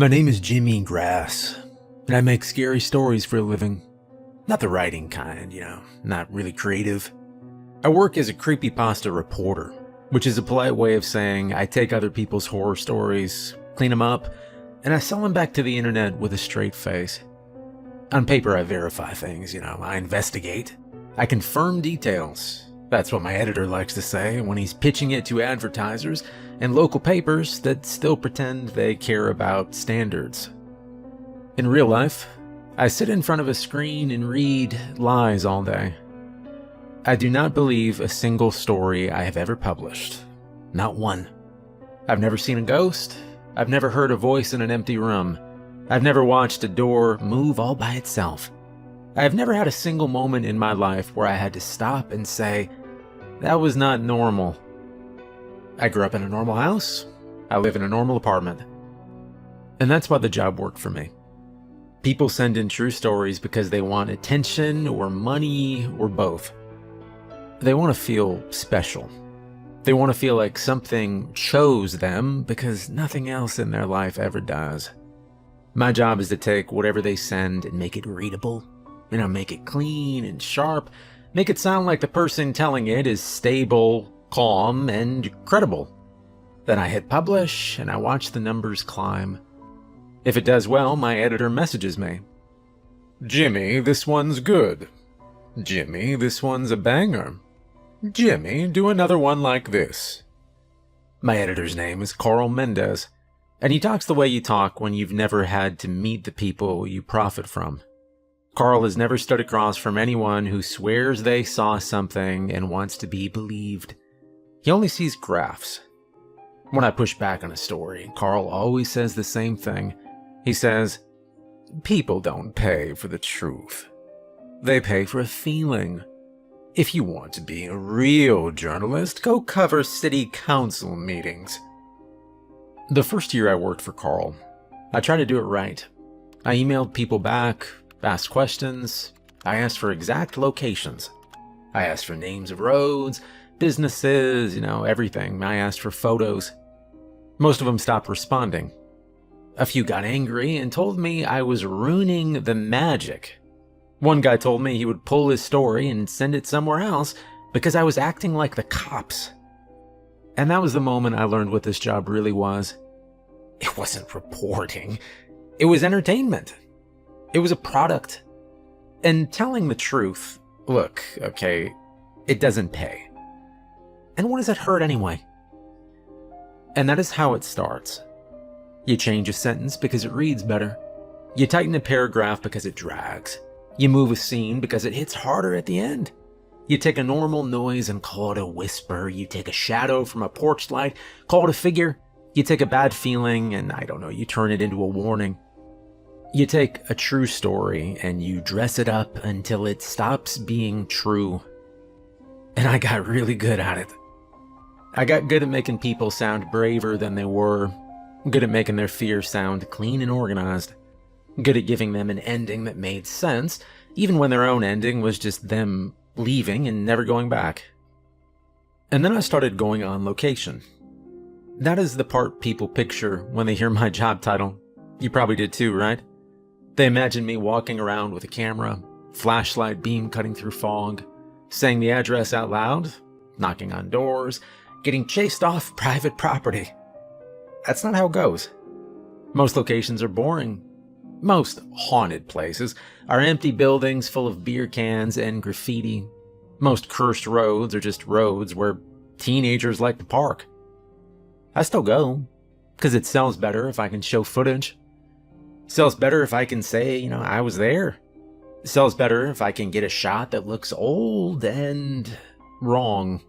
My name is Jimmy Grass, and I make scary stories for a living. Not the writing kind, not really creative. I work as a Creepypasta reporter, which is a polite way of saying I take other people's horror stories, clean them up, and I sell them back to the internet with a straight face. On paper, I verify things, I investigate. I confirm details. That's what my editor likes to say when he's pitching it to advertisers and local papers that still pretend they care about standards. In real life, I sit in front of a screen and read lies all day. I do not believe a single story I have ever published. Not one. I've never seen a ghost. I've never heard a voice in an empty room. I've never watched a door move all by itself. I have never had a single moment in my life where I had to stop and say, that was not normal. I grew up in a normal house. I live in a normal apartment. And that's why the job worked for me. People send in true stories because they want attention or money or both. They want to feel special. They want to feel like something chose them because nothing else in their life ever does. My job is to take whatever they send and make it readable. Make it clean and sharp. Make it sound like the person telling it is stable, calm, and credible. Then I hit publish and I watch the numbers climb. If it does well, my editor messages me. Jimmy, this one's good. Jimmy, this one's a banger. Jimmy, do another one like this. My editor's name is Carl Mendez, and he talks the way you talk when you've never had to meet the people you profit from. Carl has never stood across from anyone who swears they saw something and wants to be believed. He only sees graphs. When I push back on a story, Carl always says the same thing. He says, people don't pay for the truth. They pay for a feeling. If you want to be a real journalist, go cover city council meetings. The first year I worked for Carl, I tried to do it right. I emailed people back, asked questions. I asked for exact locations. I asked for names of roads, businesses, everything. I asked for photos. Most of them stopped responding. A few got angry and told me I was ruining the magic. One guy told me he would pull his story and send it somewhere else because I was acting like the cops. And that was the moment I learned what this job really was. It wasn't reporting. It was entertainment. It was a product. And telling the truth, look, okay, it doesn't pay. And what does it hurt anyway? And that is how it starts. You change a sentence because it reads better. You tighten a paragraph because it drags. You move a scene because it hits harder at the end. You take a normal noise and call it a whisper. You take a shadow from a porch light, call it a figure. You take a bad feeling and, you turn it into a warning. You take a true story and you dress it up until it stops being true. And I got really good at it. I got good at making people sound braver than they were. Good at making their fear sound clean and organized. Good at giving them an ending that made sense, even when their own ending was just them leaving and never going back. And then I started going on location. That is the part people picture when they hear my job title. You probably did too, right? They imagine me walking around with a camera, flashlight beam cutting through fog, saying the address out loud, knocking on doors, getting chased off private property. That's not how it goes. Most locations are boring. Most haunted places are empty buildings full of beer cans and graffiti. Most cursed roads are just roads where teenagers like to park. I still go, because it sells better if I can show footage. It sells better if I can say, I was there. It sells better if I can get a shot that looks old and wrong.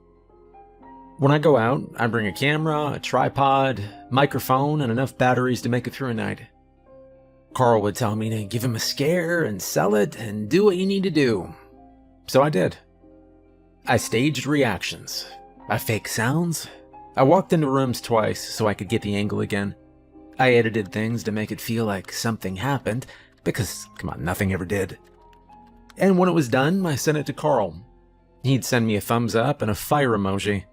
When I go out, I bring a camera, a tripod, microphone, and enough batteries to make it through a night. Carl would tell me to give him a scare and sell it and do what you need to do. So I did. I staged reactions. I faked sounds. I walked into rooms twice so I could get the angle again. I edited things to make it feel like something happened, because, come on, nothing ever did. And when it was done, I sent it to Carl. He'd send me a thumbs up and a fire emoji.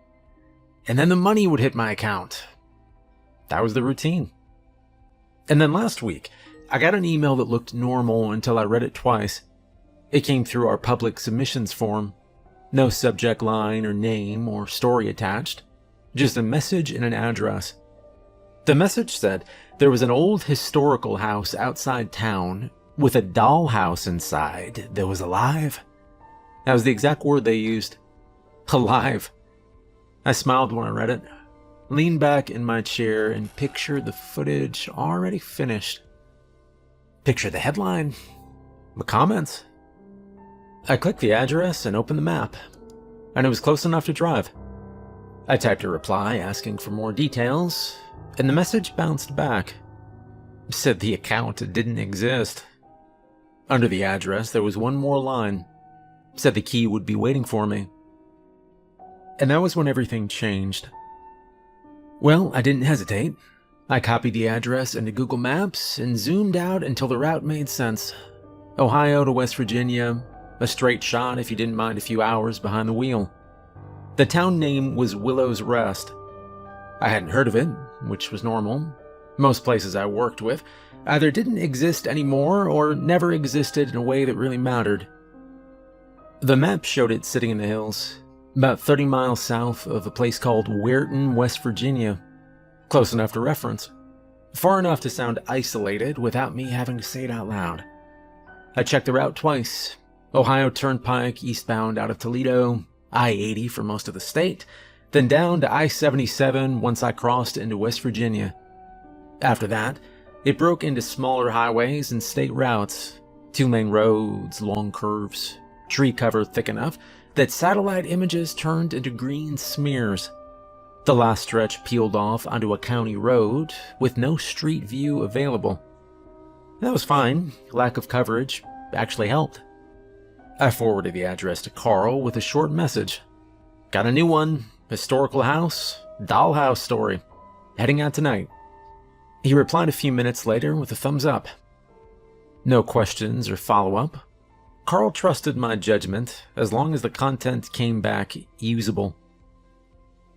And then the money would hit my account. That was the routine. And then last week, I got an email that looked normal until I read it twice. It came through our public submissions form. No subject line or name or story attached. Just a message and an address. The message said there was an old historical house outside town with a dollhouse inside that was alive. That was the exact word they used. Alive. I smiled when I read it, leaned back in my chair and pictured the footage already finished. Picture the headline, the comments. I clicked the address and opened the map, and it was close enough to drive. I typed a reply asking for more details, and the message bounced back. It said the account didn't exist. Under the address, there was one more line. It said the key would be waiting for me. And that was when everything changed. Well, I didn't hesitate. I copied the address into Google Maps and zoomed out until the route made sense. Ohio to West Virginia, a straight shot if you didn't mind a few hours behind the wheel. The town name was Willow's Rest. I hadn't heard of it, which was normal. Most places I worked with either didn't exist anymore or never existed in a way that really mattered. The map showed it sitting in the hills, about 30 miles south of a place called Weirton, West Virginia. Close enough to reference. Far enough to sound isolated without me having to say it out loud. I checked the route twice. Ohio Turnpike eastbound out of Toledo, I-80 for most of the state, then down to I-77 once I crossed into West Virginia. After that, it broke into smaller highways and state routes, 2-lane roads, long curves, tree cover thick enough that satellite images turned into green smears. The last stretch peeled off onto a county road with no street view available. That was fine. Lack of coverage actually helped. I forwarded the address to Carl with a short message. Got a new one. Historical house. Dollhouse story. Heading out tonight. He replied a few minutes later with a thumbs up. No questions or follow-up. Carl trusted my judgment as long as the content came back usable.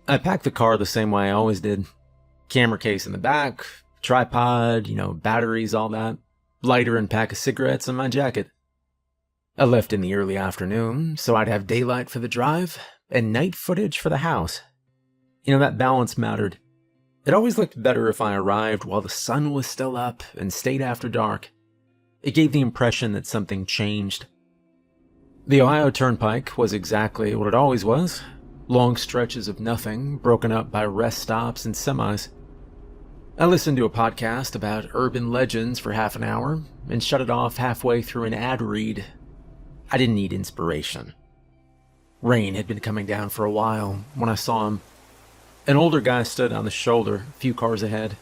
I packed the car the same way I always did. Camera case in the back, tripod, batteries, all that. Lighter and pack of cigarettes in my jacket. I left in the early afternoon, so I'd have daylight for the drive and night footage for the house. That balance mattered. It always looked better if I arrived while the sun was still up and stayed after dark. It gave the impression that something changed. The Ohio Turnpike was exactly what it always was. Long stretches of nothing, broken up by rest stops and semis. I listened to a podcast about urban legends for half an hour and shut it off halfway through an ad read. I didn't need inspiration. Rain had been coming down for a while when I saw him. An older guy stood on the shoulder, a few cars ahead,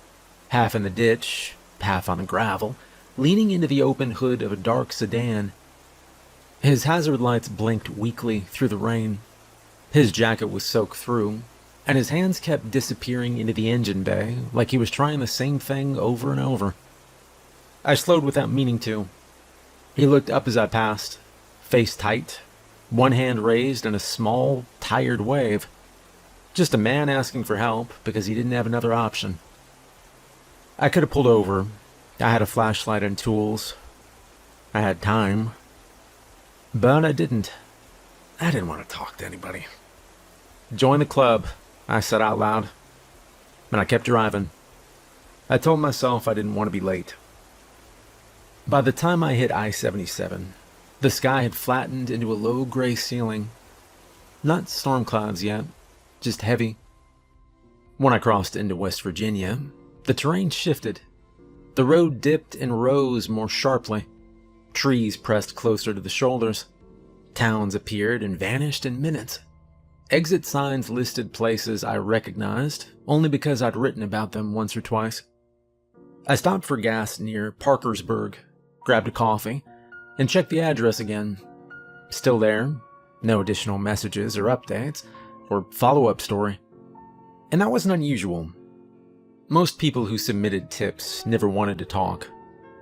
half in the ditch, half on the gravel, leaning into the open hood of a dark sedan. His hazard lights blinked weakly through the rain. His jacket was soaked through, and his hands kept disappearing into the engine bay like he was trying the same thing over and over. I slowed without meaning to. He looked up as I passed, face tight, one hand raised in a small, tired wave. Just a man asking for help because he didn't have another option. I could have pulled over. I had a flashlight and tools. I had time. But I didn't. I didn't want to talk to anybody. Join the club, I said out loud. And I kept driving. I told myself I didn't want to be late. By the time I hit I-77, the sky had flattened into a low gray ceiling. Not storm clouds yet, just heavy. When I crossed into West Virginia, the terrain shifted. The road dipped and rose more sharply. Trees pressed closer to the shoulders. Towns appeared and vanished in minutes. Exit signs listed places I recognized, only because I'd written about them once or twice. I stopped for gas near Parkersburg, grabbed a coffee, and checked the address again. Still there, no additional messages or updates, or follow-up story. And that wasn't unusual. Most people who submitted tips never wanted to talk.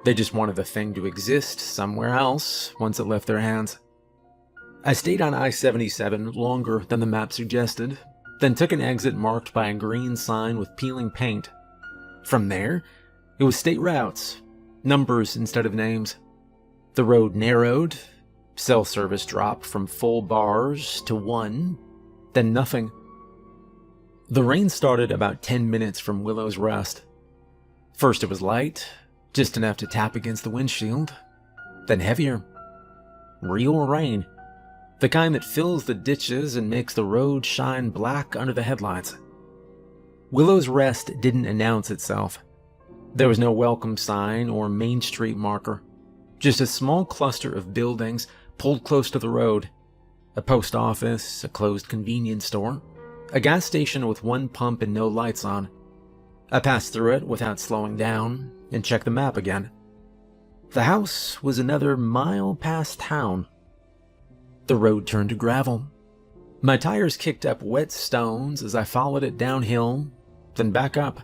They just wanted the thing to exist somewhere else once it left their hands. I stayed on I-77 longer than the map suggested, then took an exit marked by a green sign with peeling paint. From there, It was state routes, numbers instead of names. The road narrowed, cell service dropped from full bars to one, then nothing. The rain started about 10 minutes from Willow's Rest. First it was light, just enough to tap against the windshield, then heavier. Real rain. The kind that fills the ditches and makes the road shine black under the headlights. Willow's Rest didn't announce itself. There was no welcome sign or Main Street marker. Just a small cluster of buildings pulled close to the road. A post office, a closed convenience store, a gas station with one pump and no lights on. I passed through it without slowing down and checked the map again. The house was another mile past town. The road turned to gravel. My tires kicked up wet stones as I followed it downhill, then back up.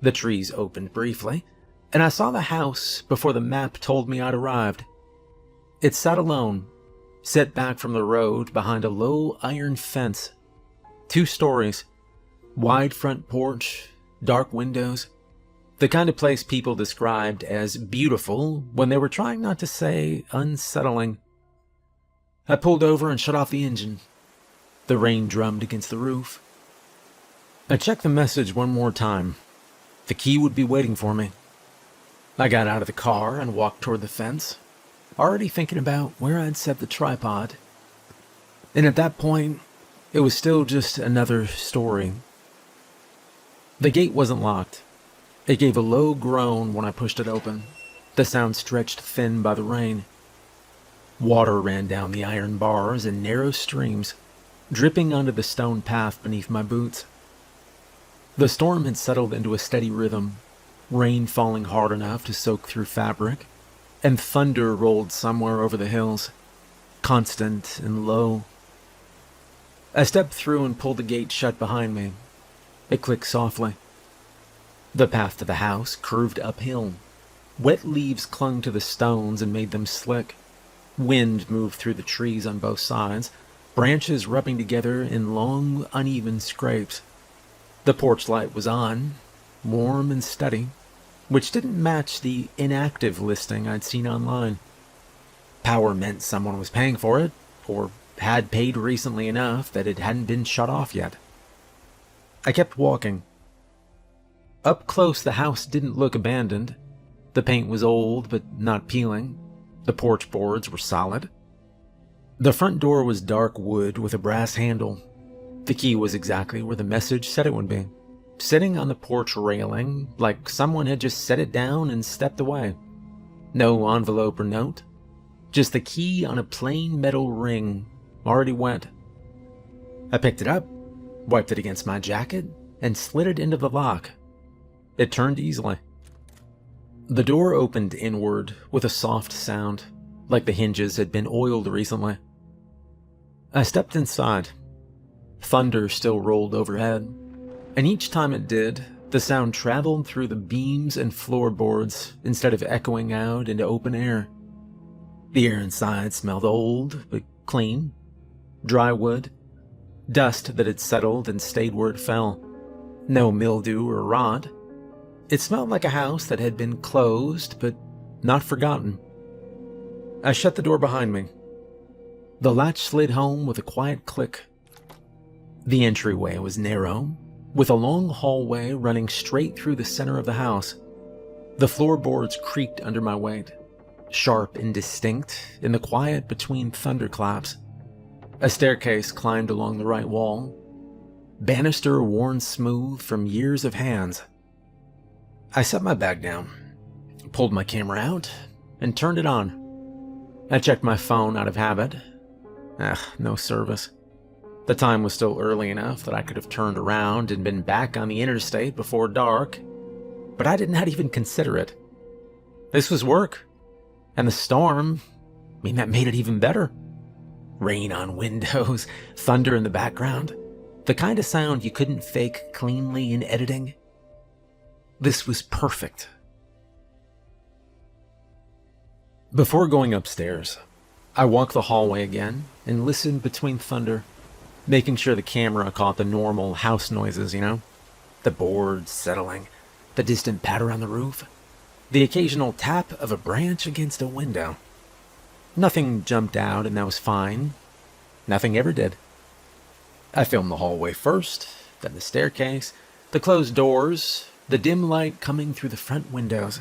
The trees opened briefly, and I saw the house before the map told me I'd arrived. It sat alone, set back from the road behind a low iron fence. 2 stories, wide front porch, dark windows. The kind of place people described as beautiful when they were trying not to say unsettling. I pulled over and shut off the engine. The rain drummed against the roof. I checked the message one more time. The key would be waiting for me. I got out of the car and walked toward the fence, already thinking about where I'd set the tripod. And at that point, it was still just another story. The gate wasn't locked. It gave a low groan when I pushed it open, the sound stretched thin by the rain. Water ran down the iron bars in narrow streams, dripping onto the stone path beneath my boots. The storm had settled into a steady rhythm, rain falling hard enough to soak through fabric, and thunder rolled somewhere over the hills, constant and low. I stepped through and pulled the gate shut behind me. It clicked softly. The path to the house curved uphill. Wet leaves clung to the stones and made them slick. Wind moved through the trees on both sides, branches rubbing together in long, uneven scrapes. The porch light was on, warm and steady, which didn't match the inactive listing I'd seen online. Power meant someone was paying for it, or had paid recently enough that it hadn't been shut off yet. I kept walking. Up close, the house didn't look abandoned. The paint was old, but not peeling. The porch boards were solid. The front door was dark wood with a brass handle. The key was exactly where the message said it would be, sitting on the porch railing like someone had just set it down and stepped away. No envelope or note, just the key on a plain metal ring, already wet. I picked it up, wiped it against my jacket, and slid it into the lock. It turned easily. The door opened inward with a soft sound, like the hinges had been oiled recently. I stepped inside. Thunder still rolled overhead, and each time it did, the sound traveled through the beams and floorboards instead of echoing out into open air. The air inside smelled old, but clean. Dry wood. Dust that had settled and stayed where it fell. No mildew or rot. It smelled like a house that had been closed, but not forgotten. I shut the door behind me. The latch slid home with a quiet click. The entryway was narrow, with a long hallway running straight through the center of the house. The floorboards creaked under my weight, sharp and distinct in the quiet between thunderclaps. A staircase climbed along the right wall, banister worn smooth from years of hands. I set my bag down, pulled my camera out, and turned it on. I checked my phone out of habit. No service. The time was still early enough that I could have turned around and been back on the interstate before dark, but I did not even consider it. This was work, and the storm, that made it even better. Rain on windows, thunder in the background, the kind of sound you couldn't fake cleanly in editing. This was perfect. Before going upstairs, I walked the hallway again and listened between thunder, making sure the camera caught the normal house noises, the boards settling, the distant patter on the roof, the occasional tap of a branch against a window. Nothing jumped out, and that was fine. Nothing ever did. I filmed the hallway first, then the staircase, the closed doors, the dim light coming through the front windows,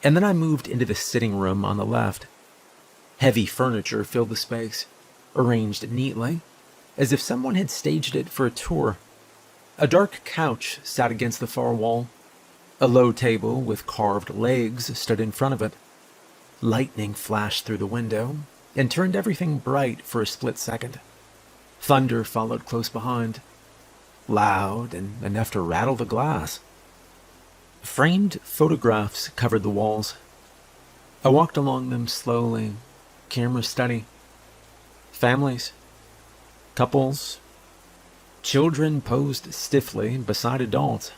and then I moved into the sitting room on the left. Heavy furniture filled the space, arranged neatly, as if someone had staged it for a tour. A dark couch sat against the far wall. A low table with carved legs stood in front of it. Lightning flashed through the window and turned everything bright for a split second. Thunder followed close behind, loud and enough to rattle the glass. Framed photographs covered the walls. I walked along them slowly, camera steady. Families, couples, children posed stiffly beside adults.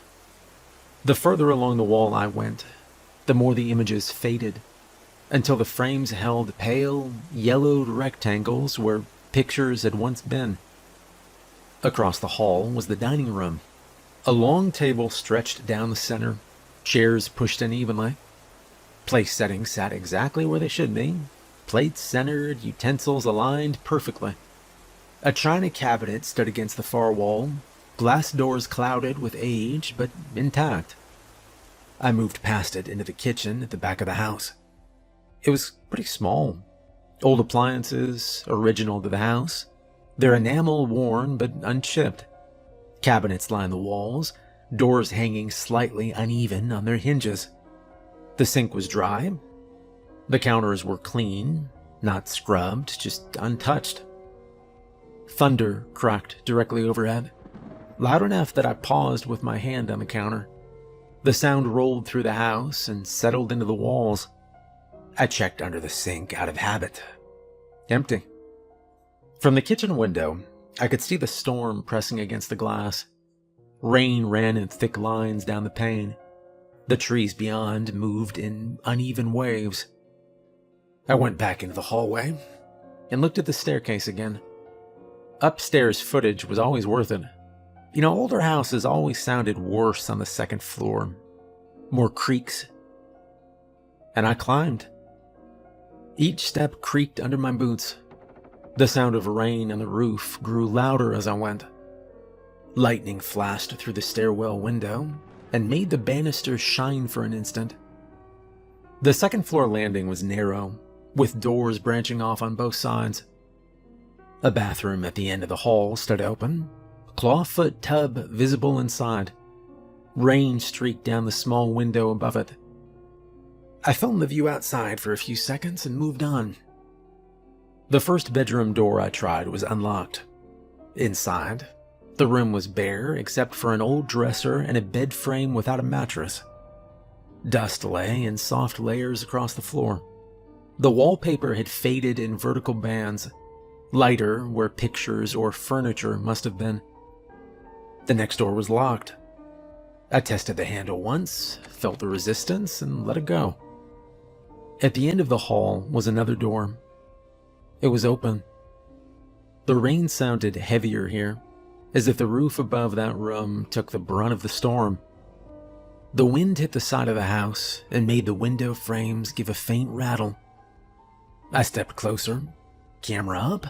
The further along the wall I went, the more the images faded, until the frames held pale, yellowed rectangles where pictures had once been. Across the hall was the dining room. A long table stretched down the center, chairs pushed in evenly. Place settings sat exactly where they should be, plates centered, utensils aligned perfectly. A china cabinet stood against the far wall, glass doors clouded with age, but intact. I moved past it into the kitchen at the back of the house. It was pretty small. Old appliances, original to the house. Their enamel worn but unchipped. Cabinets lined the walls, doors hanging slightly uneven on their hinges. The sink was dry. The counters were clean, not scrubbed, just untouched. Thunder cracked directly overhead, loud enough that I paused with my hand on the counter. The sound rolled through the house and settled into the walls. I checked under the sink out of habit. Empty. From the kitchen window, I could see the storm pressing against the glass. Rain ran in thick lines down the pane. The trees beyond moved in uneven waves. I went back into the hallway and looked at the staircase again. Upstairs footage was always worth it. You know, older houses always sounded worse on the second floor. More creaks. And I climbed. Each step creaked under my boots. The sound of rain on the roof grew louder as I went. Lightning flashed through the stairwell window and made the banister shine for an instant. The second floor landing was narrow, with doors branching off on both sides. A bathroom at the end of the hall stood open, clawfoot tub visible inside. Rain streaked down the small window above it. I filmed the view outside for a few seconds and moved on. The first bedroom door I tried was unlocked. Inside, the room was bare except for an old dresser and a bed frame without a mattress. Dust lay in soft layers across the floor. The wallpaper had faded in vertical bands, lighter where pictures or furniture must have been. The next door was locked. I tested the handle once, felt the resistance, and let it go. At the end of the hall was another door. It was open. The rain sounded heavier here, as if the roof above that room took the brunt of the storm. The wind hit the side of the house and made the window frames give a faint rattle. I stepped closer, camera up,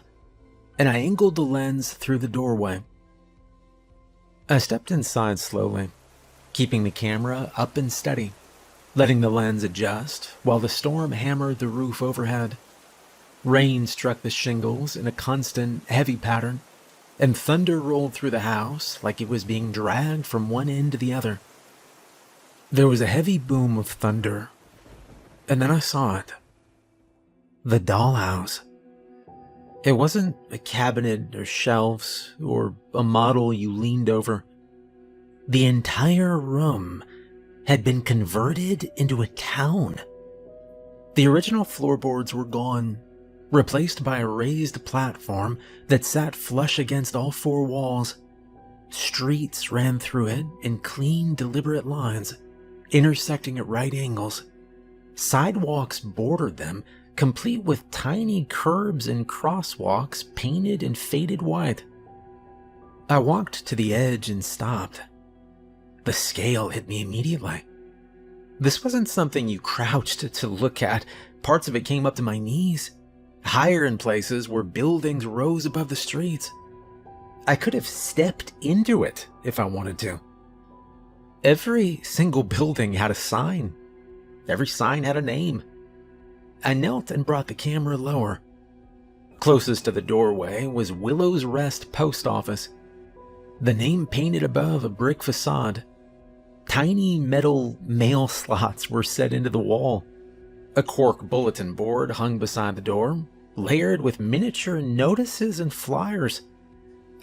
and I angled the lens through the doorway. I stepped inside slowly, keeping the camera up and steady, letting the lens adjust while the storm hammered the roof overhead. Rain struck the shingles in a constant, heavy pattern, and thunder rolled through the house like it was being dragged from one end to the other. There was a heavy boom of thunder, and then I saw it. The dollhouse. It wasn't a cabinet or shelves or a model you leaned over. The entire room had been converted into a town. The original floorboards were gone, replaced by a raised platform that sat flush against all four walls. Streets ran through it in clean, deliberate lines, intersecting at right angles. Sidewalks bordered them, complete with tiny curbs and crosswalks painted and faded white. I walked to the edge and stopped. The scale hit me immediately. This wasn't something you crouched to look at. Parts of it came up to my knees, higher in places where buildings rose above the streets. I could have stepped into it if I wanted to. Every single building had a sign. Every sign had a name. I knelt and brought the camera lower. Closest to the doorway was Willow's Rest Post Office. The name painted above a brick facade. Tiny metal mail slots were set into the wall. A cork bulletin board hung beside the door, layered with miniature notices and flyers.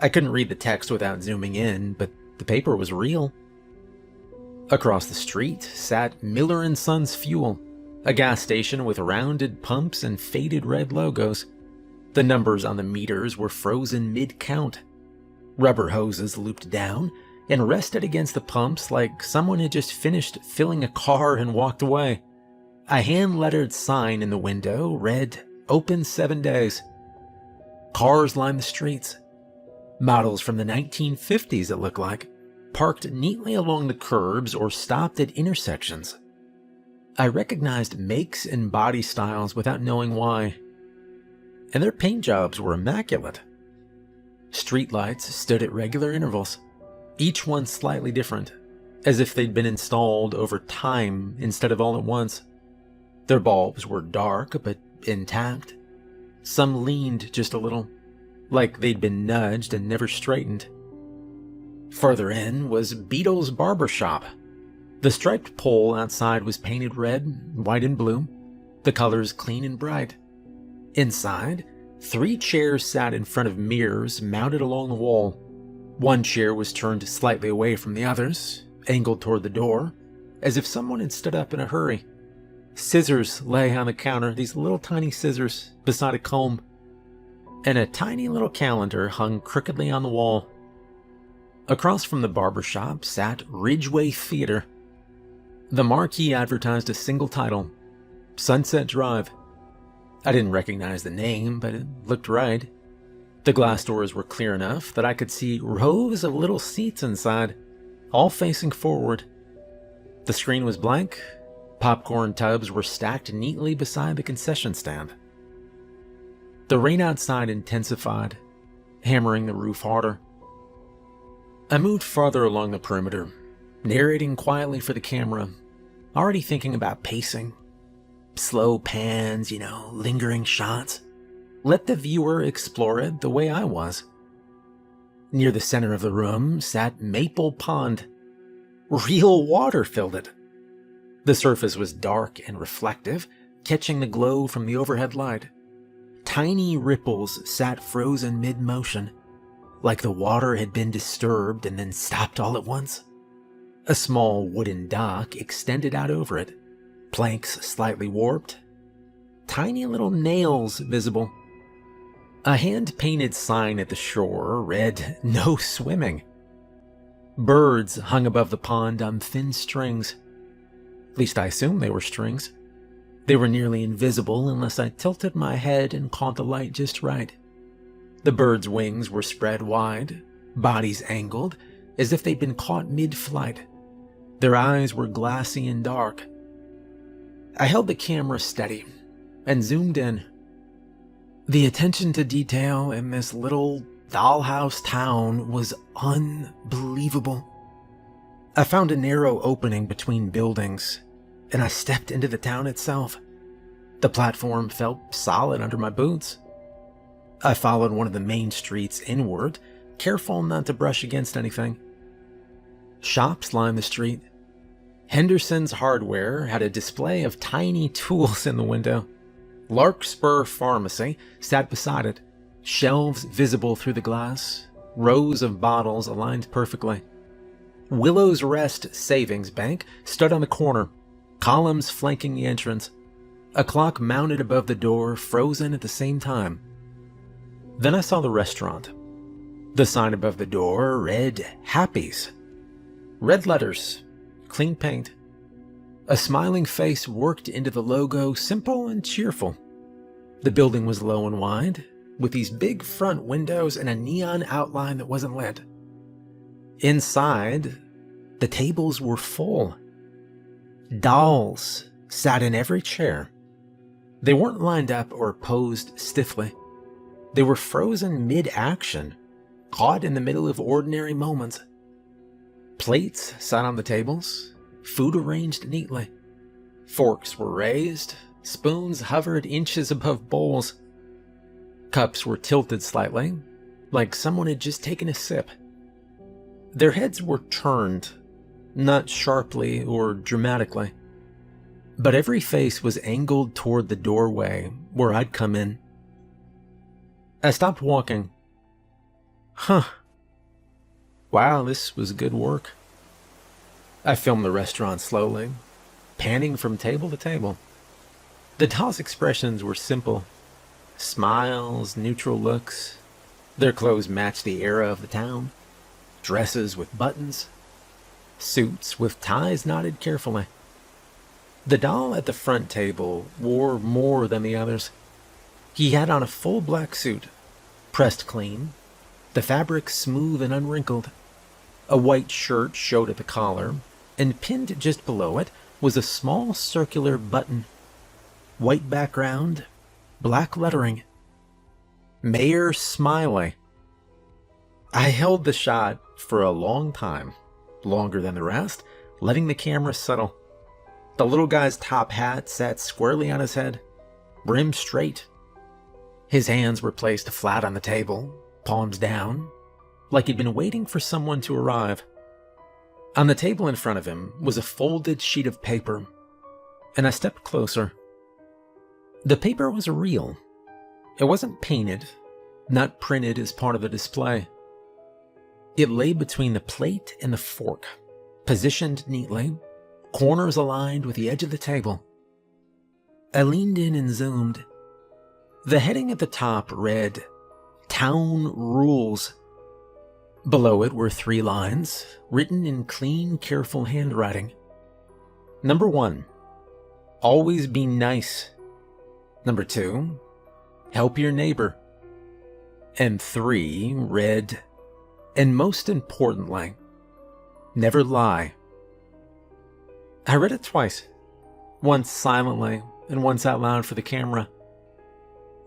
I couldn't read the text without zooming in, but the paper was real. Across the street sat Miller & Sons Fuel, a gas station with rounded pumps and faded red logos. The numbers on the meters were frozen mid-count. Rubber hoses looped down and rested against the pumps like someone had just finished filling a car and walked away. A hand-lettered sign in the window read, "Open 7 days." Cars lined the streets. Models from the 1950s, it looked like, parked neatly along the curbs or stopped at intersections. I recognized makes and body styles without knowing why. And their paint jobs were immaculate. Streetlights stood at regular intervals, each one slightly different, as if they'd been installed over time instead of all at once. Their bulbs were dark but intact. Some leaned just a little, like they'd been nudged and never straightened. Further in was Beetle's Barber Shop. The striped pole outside was painted red, white, and blue, the colors clean and bright. Inside, 3 chairs sat in front of mirrors mounted along the wall. One chair was turned slightly away from the others, angled toward the door, as if someone had stood up in a hurry. Scissors lay on the counter, these little tiny scissors, beside a comb, and a tiny little calendar hung crookedly on the wall. Across from the barber shop sat Ridgeway Theater. The marquee advertised a single title, Sunset Drive. I didn't recognize the name, but it looked right. The glass doors were clear enough that I could see rows of little seats inside, all facing forward. The screen was blank. Popcorn tubs were stacked neatly beside the concession stand. The rain outside intensified, hammering the roof harder. I moved farther along the perimeter, narrating quietly for the camera, already thinking about pacing. Slow pans, lingering shots. Let the viewer explore it the way I was. Near the center of the room sat Maple Pond. Real water filled it. The surface was dark and reflective, catching the glow from the overhead light. Tiny ripples sat frozen mid-motion, like the water had been disturbed and then stopped all at once. A small wooden dock extended out over it, planks slightly warped, tiny little nails visible. A hand-painted sign at the shore read, "No swimming." Birds hung above the pond on thin strings. At least I assumed they were strings. They were nearly invisible unless I tilted my head and caught the light just right. The birds' wings were spread wide, bodies angled, as if they'd been caught mid-flight. Their eyes were glassy and dark. I held the camera steady and zoomed in. The attention to detail in this little dollhouse town was unbelievable. I found a narrow opening between buildings, and I stepped into the town itself. The platform felt solid under my boots. I followed one of the main streets inward, careful not to brush against anything. Shops lined the street. Henderson's Hardware had a display of tiny tools in the window. Larkspur Pharmacy sat beside it, shelves visible through the glass, rows of bottles aligned perfectly. Willow's Rest Savings Bank stood on the corner, columns flanking the entrance. A clock mounted above the door, frozen at the same time. Then I saw the restaurant. The sign above the door read Happy's. Red letters, clean paint. A smiling face worked into the logo, simple and cheerful. The building was low and wide, with these big front windows and a neon outline that wasn't lit. Inside, The tables were full. Dolls sat in every chair. They weren't lined up or posed stiffly. They were frozen mid-action, caught in the middle of ordinary moments. Plates sat on the tables, food arranged neatly. Forks were raised, spoons hovered inches above bowls. Cups were tilted slightly, like someone had just taken a sip. Their heads were turned, not sharply or dramatically, but every face was angled toward the doorway where I'd come in. I stopped walking. Wow, this was good work. I filmed the restaurant slowly, panning from table to table. The dolls' expressions were simple. Smiles, neutral looks. Their clothes matched the era of the town. Dresses with buttons. Suits with ties knotted carefully. The doll at the front table wore more than the others. He had on a full black suit, pressed clean, the fabric smooth and unwrinkled. A white shirt showed at the collar, and pinned just below it was a small circular button. White background, black lettering. Mayor Smiley. I held the shot for a long time, longer than the rest, letting the camera settle. The little guy's top hat sat squarely on his head, brim straight. His hands were placed flat on the table, palms down, like he'd been waiting for someone to arrive. On the table in front of him was a folded sheet of paper, and I stepped closer. The paper was real. It wasn't painted, not printed as part of the display. It lay between the plate and the fork, positioned neatly, corners aligned with the edge of the table. I leaned in and zoomed. The heading at the top read, "Town Rules." Below it were 3 lines, written in clean, careful handwriting. Number 1, always be nice. Number 2, help your neighbor. And 3 read, and most importantly, never lie. I read it twice, once silently and once out loud for the camera.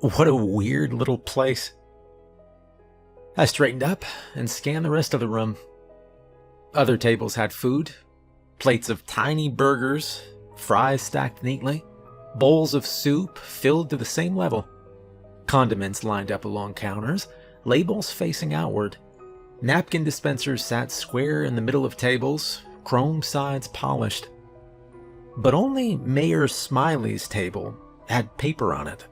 What a weird little place. I straightened up and scanned the rest of the room. Other tables had food, plates of tiny burgers, fries stacked neatly, bowls of soup filled to the same level, condiments lined up along counters, labels facing outward. Napkin dispensers sat square in the middle of tables, chrome sides polished. But only Mayor Smiley's table had paper on it.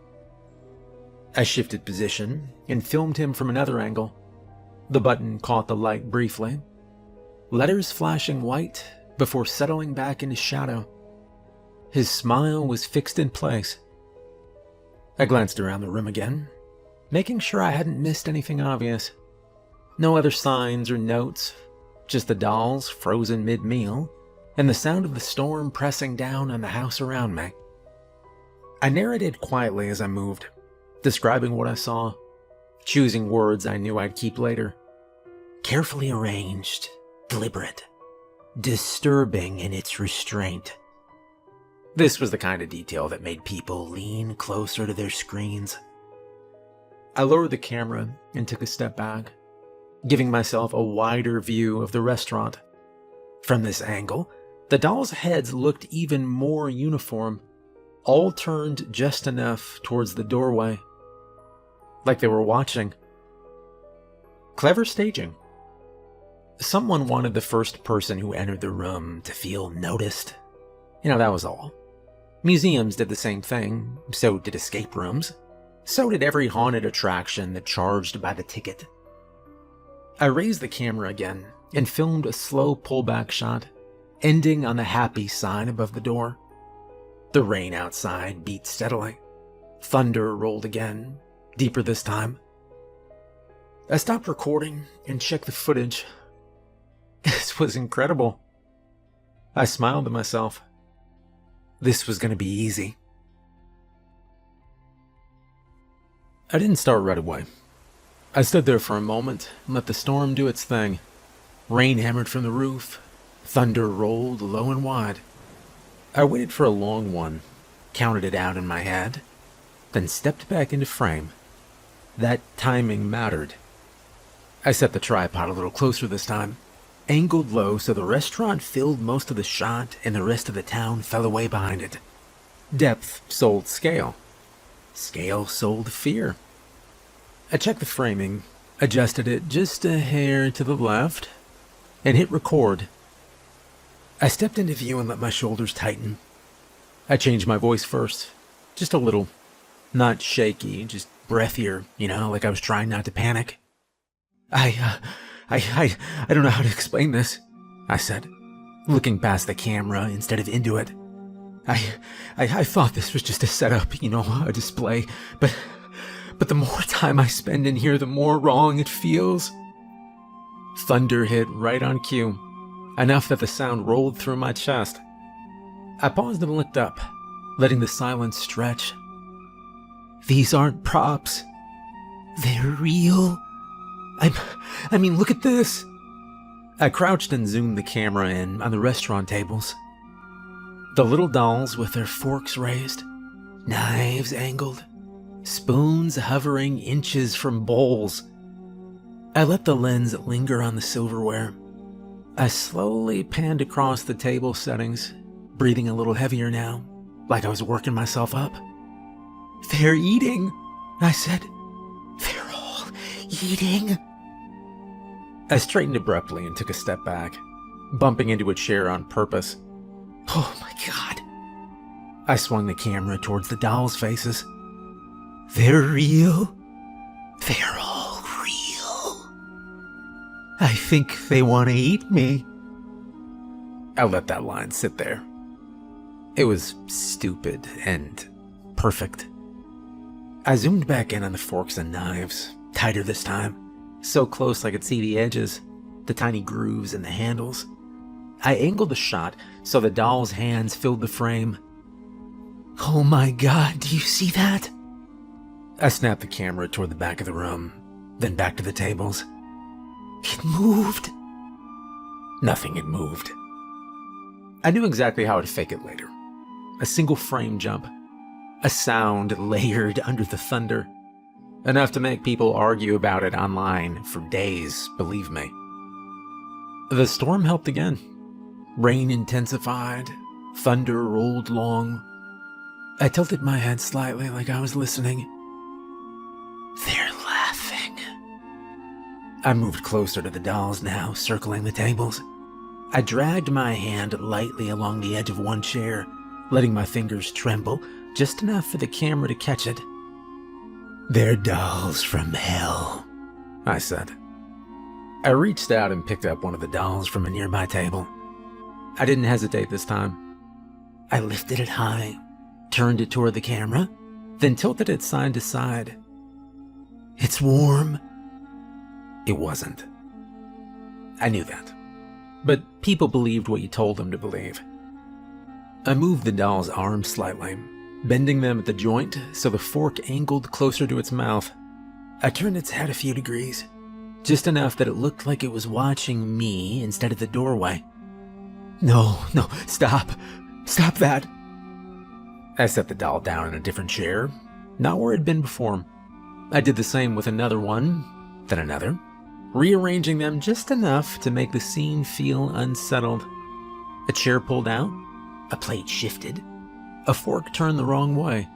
I shifted position and filmed him from another angle. The button caught the light briefly, letters flashing white before settling back into shadow. His smile was fixed in place. I glanced around the room again, making sure I hadn't missed anything obvious. No other signs or notes, just the dolls frozen mid-meal and the sound of the storm pressing down on the house around me. I narrated quietly as I moved, describing what I saw, choosing words I knew I'd keep later. Carefully arranged, deliberate, disturbing in its restraint. This was the kind of detail that made people lean closer to their screens. I lowered the camera and took a step back, giving myself a wider view of the restaurant. From this angle, the dolls' heads looked even more uniform, all turned just enough towards the doorway, like they were watching. Clever staging. Someone wanted the first person who entered the room to feel noticed. That was all. Museums did the same thing, so did escape rooms. So did every haunted attraction that charged by the ticket. I raised the camera again and filmed a slow pullback shot, ending on the happy sign above the door. The rain outside beat steadily. Thunder rolled again, deeper this time. I stopped recording and checked the footage. This was incredible. I smiled to myself. This was going to be easy. I didn't start right away. I stood there for a moment and let the storm do its thing. Rain hammered from the roof, Thunder rolled low and wide. I waited for a long one, counted it out in my head, then stepped back into frame. That timing mattered. I set the tripod a little closer this time, angled low so the restaurant filled most of the shot and the rest of the town fell away behind it. Depth sold scale. Scale sold fear. I checked the framing, adjusted it just a hair to the left, and hit record. I stepped into view and let my shoulders tighten. I changed my voice first, just a little. Not shaky, just breathier, like I was trying not to panic. I don't know how to explain this, I said, looking past the camera instead of into it. I thought this was just a setup, a display, but the more time I spend in here, the more wrong it feels. Thunder hit right on cue, enough that the sound rolled through my chest. I paused and looked up, letting the silence stretch. These aren't props. They're real. I mean, look at this. I crouched and zoomed the camera in on the restaurant tables. The little dolls with their forks raised, knives angled, spoons hovering inches from bowls. I let the lens linger on the silverware. I slowly panned across the table settings, breathing a little heavier now, like I was working myself up. They're eating, I said. They're all eating. I straightened abruptly and took a step back, bumping into a chair on purpose. Oh my God. I swung the camera towards the dolls' faces. They're real. They're all real. I think they want to eat me. I let that line sit there. It was stupid and perfect. I zoomed back in on the forks and knives, tighter this time, so close I could see the edges, the tiny grooves in the handles. I angled the shot so the doll's hands filled the frame. Oh my God, do you see that? I snapped the camera toward the back of the room, then back to the tables. It moved. Nothing had moved. I knew exactly how to fake it later. A single frame jump. A sound layered under the thunder. Enough to make people argue about it online for days, believe me. The storm helped again. Rain intensified. Thunder rolled long. I tilted my head slightly like I was listening. They're laughing. I moved closer to the dolls now, circling the tables. I dragged my hand lightly along the edge of one chair, letting my fingers tremble just enough for the camera to catch it. They're dolls from hell, I said. I reached out and picked up one of the dolls from a nearby table. I didn't hesitate this time. I lifted it high, turned it toward the camera, then tilted it side to side. It's warm. It wasn't. I knew that. But people believed what you told them to believe. I moved the doll's arms slightly, bending them at the joint so the fork angled closer to its mouth. I turned its head a few degrees, just enough that it looked like it was watching me instead of the doorway. No, stop that. I set the doll down in a different chair, not where it had been before. I did the same with another one, then another, rearranging them just enough to make the scene feel unsettled. A chair pulled out, a plate shifted, a fork turned the wrong way.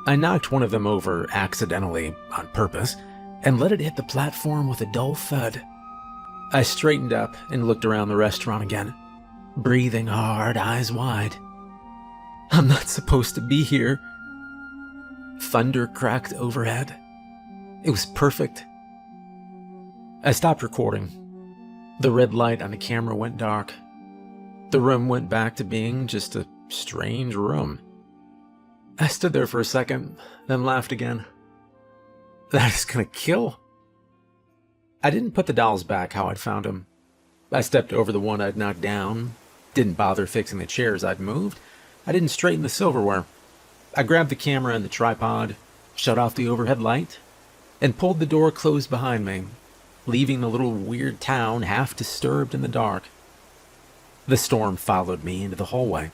I knocked one of them over accidentally, on purpose, and let it hit the platform with a dull thud. I straightened up and looked around the restaurant again, breathing hard, eyes wide. I'm not supposed to be here. Thunder cracked overhead. It was perfect. I stopped recording. The red light on the camera went dark. The room went back to being just a strange room. I stood there for a second, then laughed again. That is gonna kill. I didn't put the dolls back how I'd found them. I stepped over the one I'd knocked down, didn't bother fixing the chairs I'd moved. I didn't straighten the silverware. I grabbed the camera and the tripod, shut off the overhead light, and pulled the door closed behind me, leaving the little weird town half disturbed in the dark. The storm followed me into the hallway.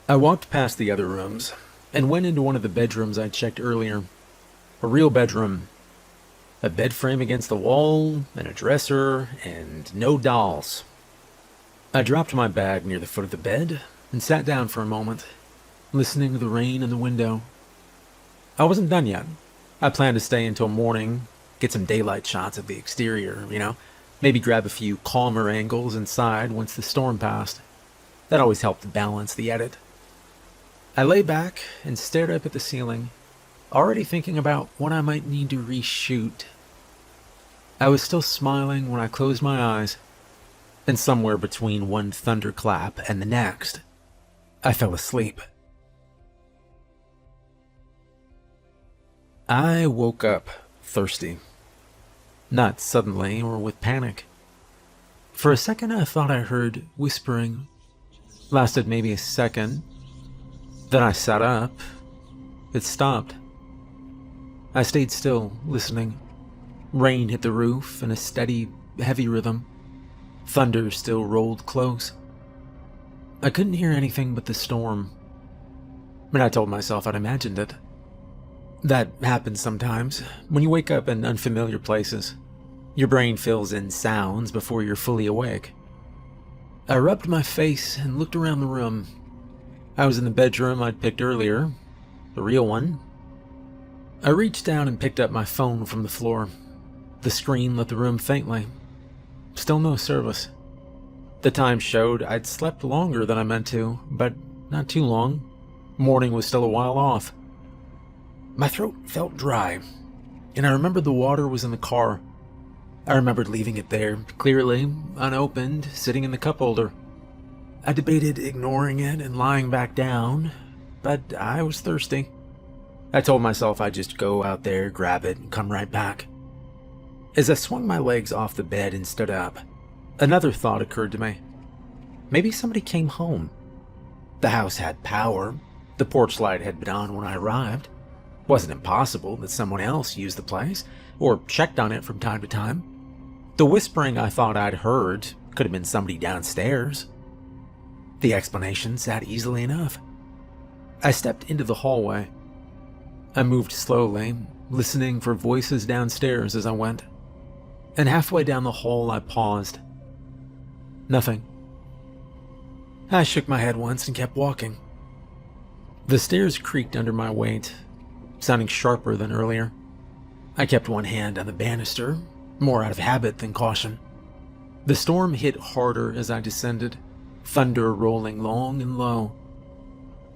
I walked past the other rooms and went into one of the bedrooms I checked earlier. A real bedroom. A bed frame against the wall, and a dresser, and no dolls. I dropped my bag near the foot of the bed and sat down for a moment, listening to the rain in the window. I wasn't done yet. I planned to stay until morning, get some daylight shots of the exterior, maybe grab a few calmer angles inside once the storm passed. That always helped to balance the edit. I lay back and stared up at the ceiling, already thinking about what I might need to reshoot. I was still smiling when I closed my eyes, and somewhere between one thunderclap and the next, I fell asleep. I woke up thirsty. Not suddenly or with panic. For a second I thought I heard whispering. Lasted maybe a second. Then I sat up. It stopped. I stayed still, listening. Rain hit the roof in a steady, heavy rhythm. Thunder still rolled close. I couldn't hear anything but the storm. But I told myself I'd imagined it. That happens sometimes, when you wake up in unfamiliar places. Your brain fills in sounds before you're fully awake. I rubbed my face and looked around the room. I was in the bedroom I'd picked earlier, the real one. I reached down and picked up my phone from the floor. The screen lit the room faintly. Still no service. The time showed I'd slept longer than I meant to, but not too long. Morning was still a while off. My throat felt dry, and I remembered the water was in the car. I remembered leaving it there, clearly, unopened, sitting in the cup holder. I debated ignoring it and lying back down, but I was thirsty. I told myself I'd just go out there, grab it, and come right back. As I swung my legs off the bed and stood up, another thought occurred to me. Maybe somebody came home. The house had power. The porch light had been on when I arrived. It wasn't impossible that someone else used the place, or checked on it from time to time. The whispering I thought I'd heard could have been somebody downstairs. The explanation sat easily enough. I stepped into the hallway. I moved slowly, listening for voices downstairs as I went. And halfway down the hall, I paused. Nothing. I shook my head once and kept walking. The stairs creaked under my weight, sounding sharper than earlier. I kept one hand on the banister, more out of habit than caution. The storm hit harder as I descended, thunder rolling long and low.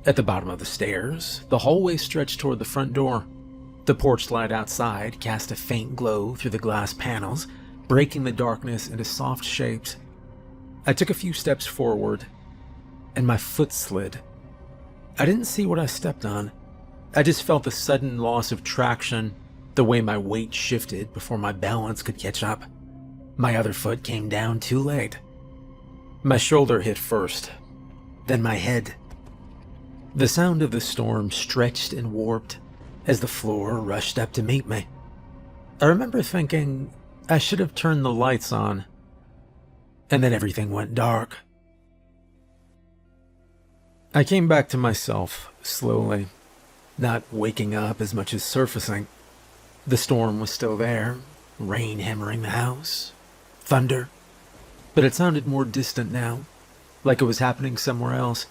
At the bottom of the stairs, the hallway stretched toward the front door. The porch light outside cast a faint glow through the glass panels, breaking the darkness into soft shapes. I took a few steps forward, and my foot slid. I didn't see what I stepped on. I just felt the sudden loss of traction, the way my weight shifted before my balance could catch up. My other foot came down too late. My shoulder hit first, then my head. The sound of the storm stretched and warped as the floor rushed up to meet me. I remember thinking I should have turned the lights on, and then everything went dark. I came back to myself slowly, not waking up as much as surfacing. The storm was still there, rain hammering the house, thunder, but it sounded more distant now, like it was happening somewhere else.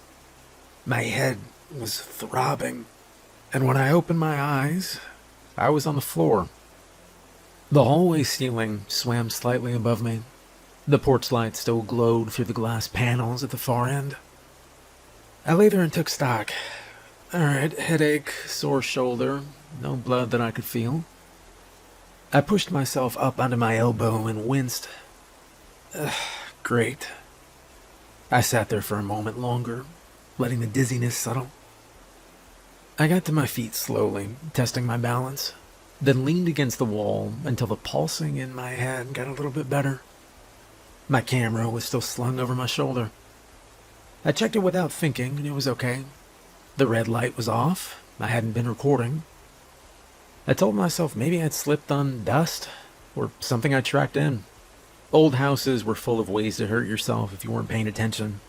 My head was throbbing, and when I opened my eyes, I was on the floor. The hallway ceiling swam slightly above me. The porch light still glowed through the glass panels at the far end. I lay there and took stock. Alright, headache, sore shoulder, no blood that I could feel. I pushed myself up onto my elbow and winced. Great. I sat there for a moment longer, letting the dizziness settle. I got to my feet slowly, testing my balance, then leaned against the wall until the pulsing in my head got a little bit better. My camera was still slung over my shoulder. I checked it without thinking, and it was okay. The red light was off. I hadn't been recording. I told myself maybe I'd slipped on dust, or something I tracked in. Old houses were full of ways to hurt yourself if you weren't paying attention.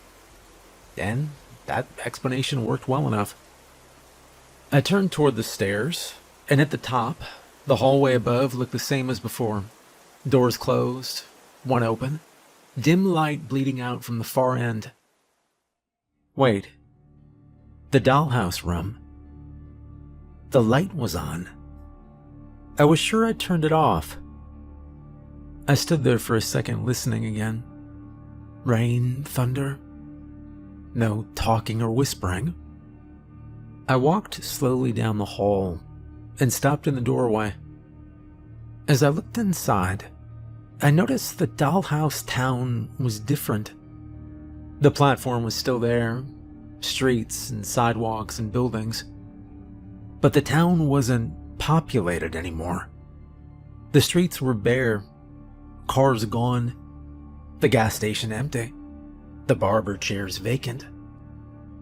And that explanation worked well enough. I turned toward the stairs, and at the top, the hallway above looked the same as before. Doors closed, one open, dim light bleeding out from the far end. Wait. The dollhouse room. The light was on. I was sure I'd turned it off. I stood there for a second listening again. Rain, thunder. No talking or whispering. I walked slowly down the hall and stopped in the doorway. As I looked inside, I noticed the dollhouse town was different. The platform was still there, streets and sidewalks and buildings. But the town wasn't populated anymore. The streets were bare, cars gone, the gas station empty, the barber chairs vacant,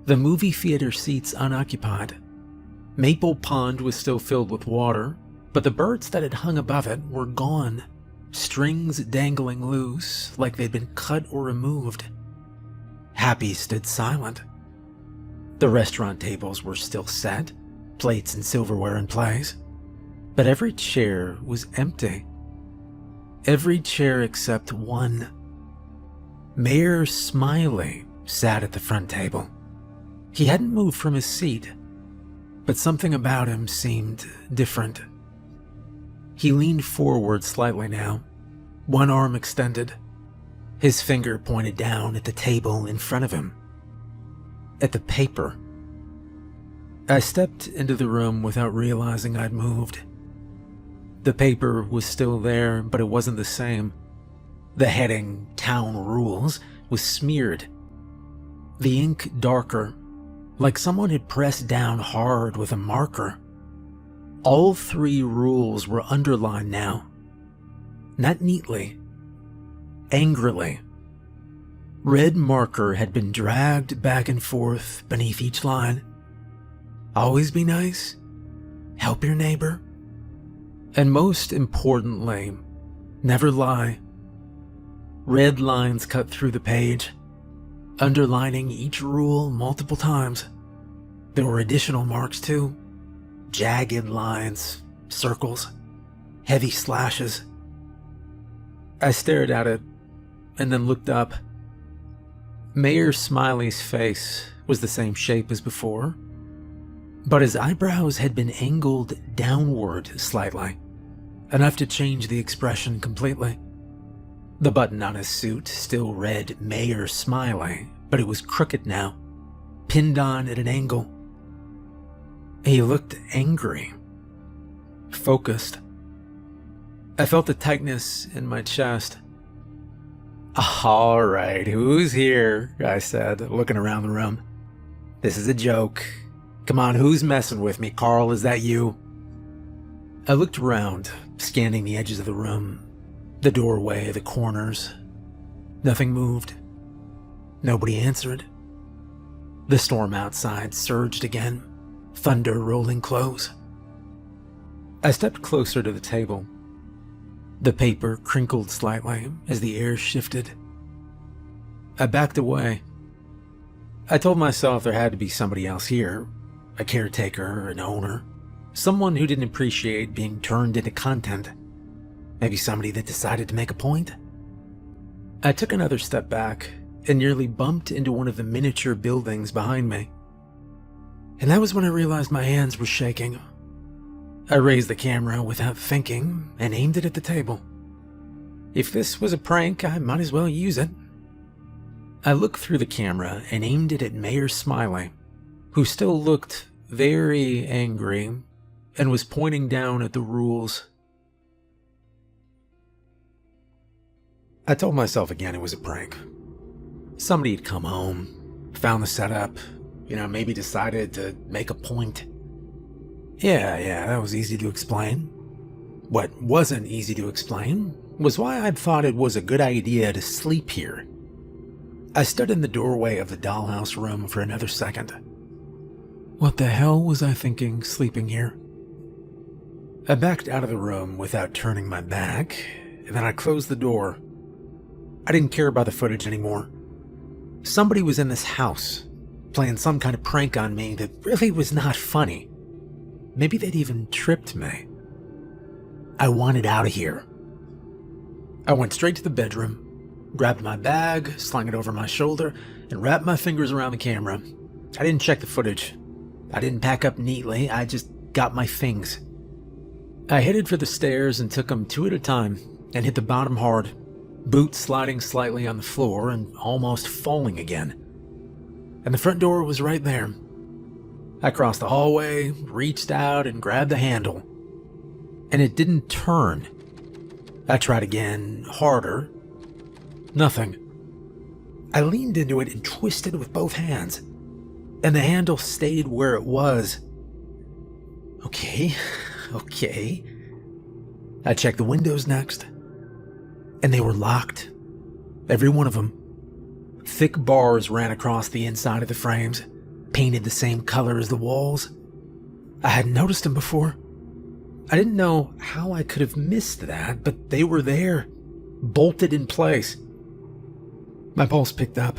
the movie theater seats unoccupied. Maple Pond was still filled with water, but the birds that had hung above it were gone, strings dangling loose like they'd been cut or removed. Happy stood silent. The restaurant tables were still set, plates and silverware in place, but every chair was empty. Every chair except one. Mayor Smiley sat at the front table. He hadn't moved from his seat, but something about him seemed different. He leaned forward slightly now, one arm extended, his finger pointed down at the table in front of him, at the paper. I stepped into the room without realizing I'd moved. The paper was still there, but it wasn't the same. The heading, Town Rules, was smeared. The ink darker, like someone had pressed down hard with a marker. All 3 rules were underlined now. Not neatly. Angrily. Red marker had been dragged back and forth beneath each line. Always be nice. Help your neighbor. And most importantly, never lie. Red lines cut through the page, underlining each rule multiple times. There were additional marks too. Jagged lines, circles, heavy slashes. I stared at it and then looked up. Mayor Smiley's face was the same shape as before, but his eyebrows had been angled downward slightly, enough to change the expression completely. The button on his suit still read Mayor Smiley, but it was crooked now, pinned on at an angle. He looked angry, focused. I felt the tightness in my chest. "All right, who's here?" I said, looking around the room. "This is a joke. Come on, who's messing with me? Carl, is that you?" I looked around, scanning the edges of the room, the doorway, the corners. Nothing moved. Nobody answered. The storm outside surged again, thunder rolling close. I stepped closer to the table. The paper crinkled slightly as the air shifted. I backed away. I told myself there had to be somebody else here, a caretaker, an owner, someone who didn't appreciate being turned into content. Maybe somebody that decided to make a point. I took another step back and nearly bumped into one of the miniature buildings behind me. And that was when I realized my hands were shaking. I raised the camera without thinking and aimed it at the table. If this was a prank, I might as well use it. I looked through the camera and aimed it at Mayor Smiley, who still looked very angry and was pointing down at the rules. I told myself again it was a prank. Somebody had come home, found the setup, maybe decided to make a point. Yeah, that was easy to explain. What wasn't easy to explain was why I'd thought it was a good idea to sleep here. I stood in the doorway of the dollhouse room for another second. What the hell was I thinking sleeping here? I backed out of the room without turning my back, and then I closed the door. I didn't care about the footage anymore. Somebody was in this house, playing some kind of prank on me that really was not funny. Maybe they'd even tripped me. I wanted out of here. I went straight to the bedroom, grabbed my bag, slung it over my shoulder, and wrapped my fingers around the camera. I didn't check the footage. I didn't pack up neatly, I just got my things. I headed for the stairs and took them 2 at a time and hit the bottom hard, boots sliding slightly on the floor and almost falling again. And the front door was right there. I crossed the hallway, reached out and grabbed the handle. And it didn't turn. I tried again, harder. Nothing. I leaned into it and twisted with both hands. And the handle stayed where it was. Okay. I checked the windows next. And they were locked. Every one of them. Thick bars ran across the inside of the frames, painted the same color as the walls. I hadn't noticed them before. I didn't know how I could have missed that, but they were there, bolted in place. My pulse picked up.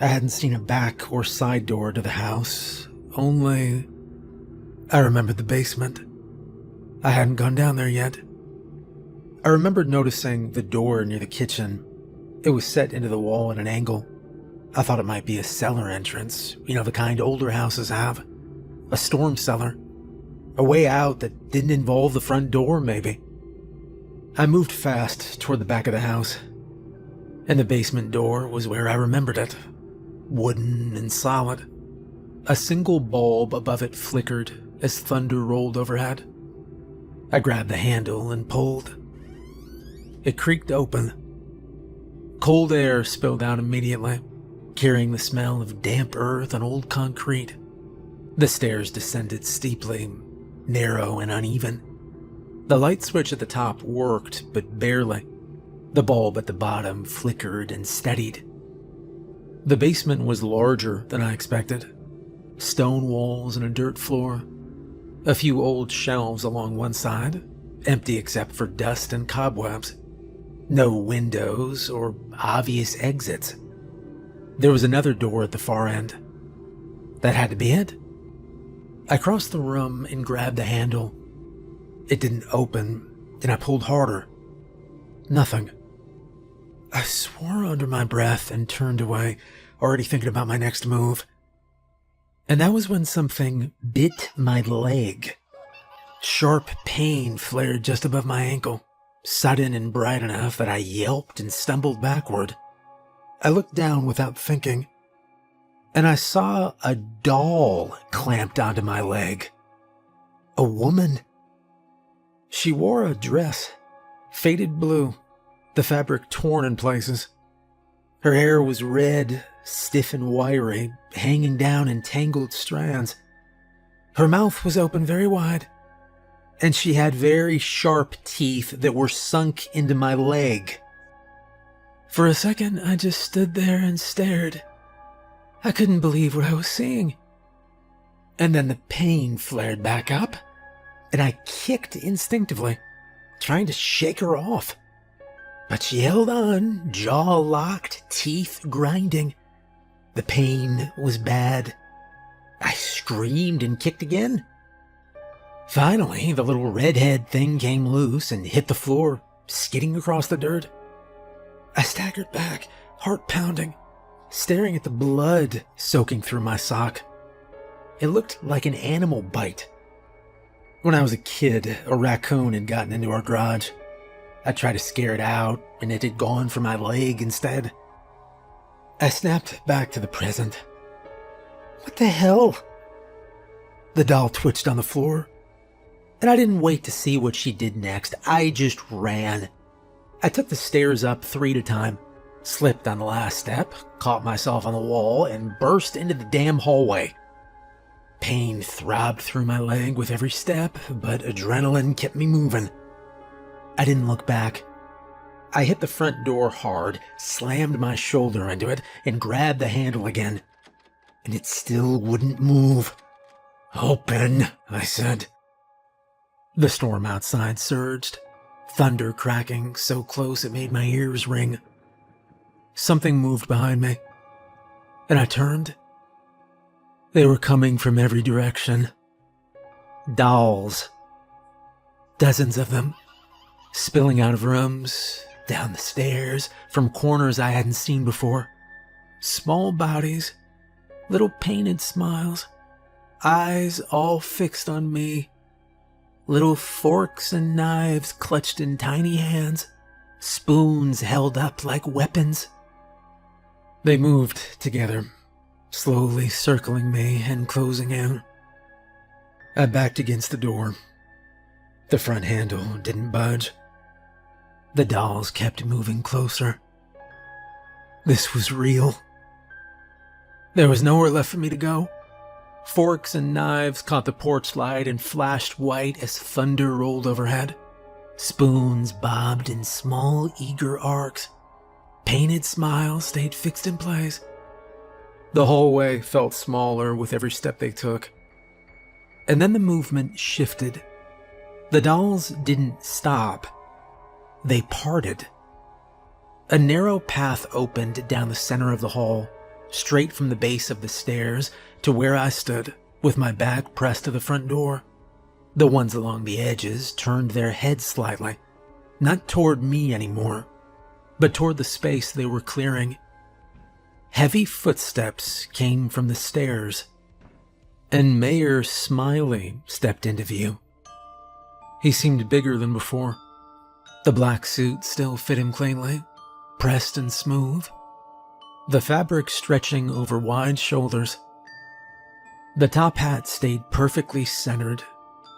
I hadn't seen a back or side door to the house, only I remembered the basement. I hadn't gone down there yet. I remembered noticing the door near the kitchen. It was set into the wall at an angle. I thought it might be a cellar entrance, the kind older houses have. A storm cellar. A way out that didn't involve the front door, maybe. I moved fast toward the back of the house. And the basement door was where I remembered it. Wooden and solid. A single bulb above it flickered as thunder rolled overhead. I grabbed the handle and pulled. It creaked open. Cold air spilled out immediately, carrying the smell of damp earth and old concrete. The stairs descended steeply, narrow and uneven. The light switch at the top worked, but barely. The bulb at the bottom flickered and steadied. The basement was larger than I expected. Stone walls and a dirt floor. A few old shelves along one side, empty except for dust and cobwebs. No windows or obvious exits. There was another door at the far end. That had to be it. I crossed the room and grabbed the handle. It didn't open, and I pulled harder. Nothing. I swore under my breath and turned away, already thinking about my next move. And that was when something bit my leg. Sharp pain flared just above my ankle, sudden and bright enough that I yelped and stumbled backward. I looked down without thinking, and I saw a doll clamped onto my leg. A woman. She wore a dress, faded blue, the fabric torn in places. Her hair was red, stiff and wiry, hanging down in tangled strands. Her mouth was open very wide, and she had very sharp teeth that were sunk into my leg. For a second, I just stood there and stared. I couldn't believe what I was seeing. And then the pain flared back up, and I kicked instinctively, trying to shake her off. But she held on, jaw locked, teeth grinding. The pain was bad. I screamed and kicked again. Finally, the little redhead thing came loose and hit the floor, skidding across the dirt. I staggered back, heart pounding, staring at the blood soaking through my sock. It looked like an animal bite. When I was a kid, a raccoon had gotten into our garage. I tried to scare it out, and it had gone for my leg instead. I snapped back to the present. What the hell? The doll twitched on the floor, and I didn't wait to see what she did next. I just ran. I took the stairs up 3 at a time, slipped on the last step, caught myself on the wall, and burst into the damn hallway. Pain throbbed through my leg with every step, but adrenaline kept me moving. I didn't look back. I hit the front door hard, slammed my shoulder into it, and grabbed the handle again. And it still wouldn't move. "Open," I said. The storm outside surged, thunder cracking so close it made my ears ring. something moved behind me, and I turned. They were coming from every direction. Dolls. Dozens of them, spilling out of rooms, down the stairs, from corners I hadn't seen before. Small bodies, little painted smiles, eyes all fixed on me, little forks and knives clutched in tiny hands, spoons held up like weapons. They moved together, slowly circling me and closing in. I backed against the door. The front handle didn't budge. The dolls kept moving closer. This was real. There was nowhere left for me to go. Forks and knives caught the porch light and flashed white as thunder rolled overhead. Spoons bobbed in small, eager arcs. Painted smiles stayed fixed in place. The hallway felt smaller with every step they took. And then the movement shifted. The dolls didn't stop. They parted. A narrow path opened down the center of the hall, straight from the base of the stairs to where I stood, with my back pressed to the front door. The ones along the edges turned their heads slightly, not toward me anymore, but toward the space they were clearing. Heavy footsteps came from the stairs, and Mayor Smiley stepped into view. He seemed bigger than before. The black suit still fit him cleanly, pressed and smooth, the fabric stretching over wide shoulders. The top hat stayed perfectly centered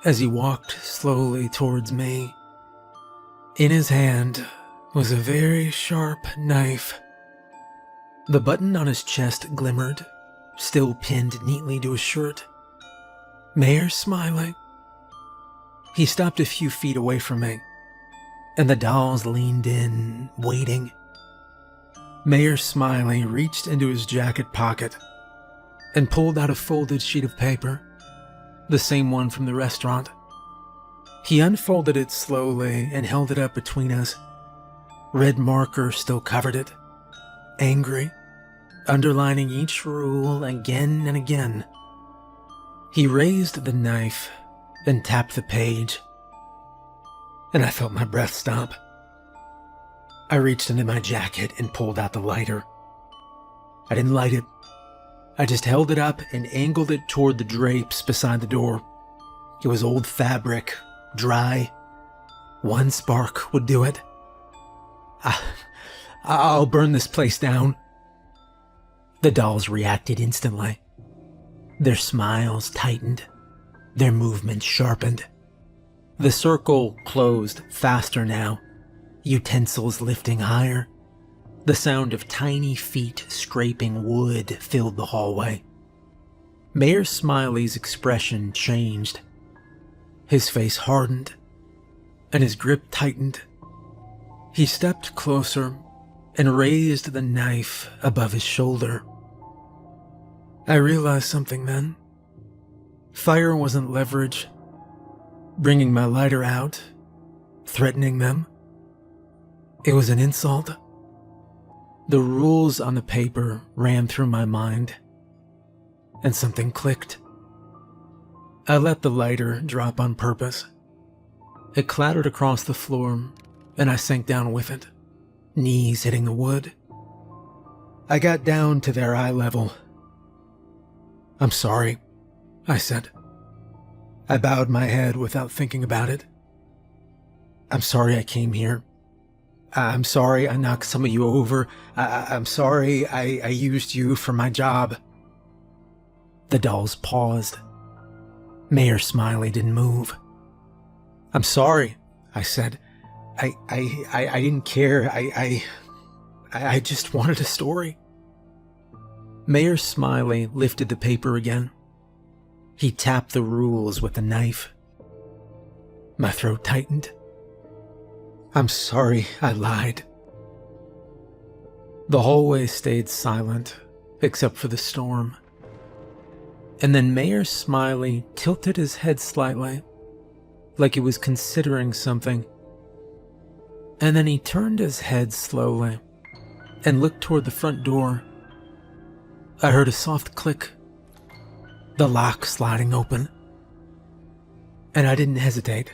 as he walked slowly towards me. In his hand was a very sharp knife. The button on his chest glimmered, still pinned neatly to his shirt. Mayor Smiley. He stopped a few feet away from me, and the dolls leaned in, waiting. Mayor Smiley reached into his jacket pocket and pulled out a folded sheet of paper, the same one from the restaurant. He unfolded it slowly and held it up between us. Red marker still covered it, angry, underlining each rule again and again. He raised the knife and tapped the page, and I felt my breath stop. I reached into my jacket and pulled out the lighter. I didn't light it. I just held it up and angled it toward the drapes beside the door. It was old fabric, dry. One spark would do it. I'll burn this place down. The dolls reacted instantly. Their smiles tightened. Their movements sharpened. The circle closed faster now, utensils lifting higher. The sound of tiny feet scraping wood filled the hallway. Mayor Smiley's expression changed. His face hardened, and his grip tightened. He stepped closer and raised the knife above his shoulder. I realized something then. Fire wasn't leverage. Bringing my lighter out, threatening them, it was an insult. The rules on the paper ran through my mind, and something clicked. I let the lighter drop on purpose. It clattered across the floor, and I sank down with it, knees hitting the wood. I got down to their eye level. "I'm sorry," I said. I bowed my head without thinking about it. "I'm sorry I came here. I'm sorry I knocked some of you over. I'm sorry I used you for my job." The dolls paused. Mayor Smiley didn't move. "I'm sorry," I said. I didn't care. I just wanted a story." Mayor Smiley lifted the paper again. He tapped the rules with the knife. My throat tightened. "I'm sorry I lied." The hallway stayed silent, except for the storm. And then Mayor Smiley tilted his head slightly, like he was considering something. And then he turned his head slowly, and looked toward the front door. I heard a soft click, the lock sliding open, and I didn't hesitate.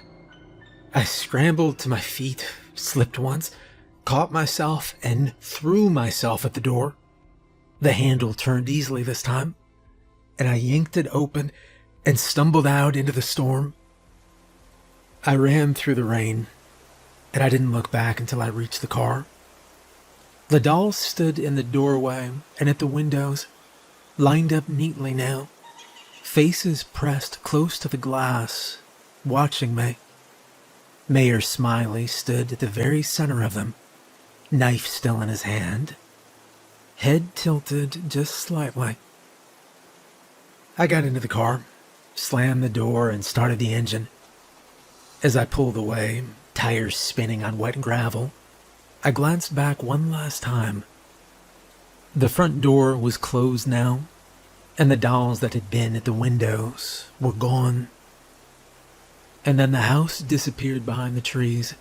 I scrambled to my feet, slipped once, caught myself, and threw myself at the door. The handle turned easily this time, and I yanked it open and stumbled out into the storm. I ran through the rain, and I didn't look back until I reached the car. The dolls stood in the doorway and at the windows, lined up neatly now, faces pressed close to the glass, watching me. Mayor Smiley stood at the very center of them, knife still in his hand, head tilted just slightly. I got into the car, slammed the door, and started the engine. As I pulled away, tires spinning on wet gravel, I glanced back one last time. The front door was closed now, and the dolls that had been at the windows were gone. And then the house disappeared behind the trees,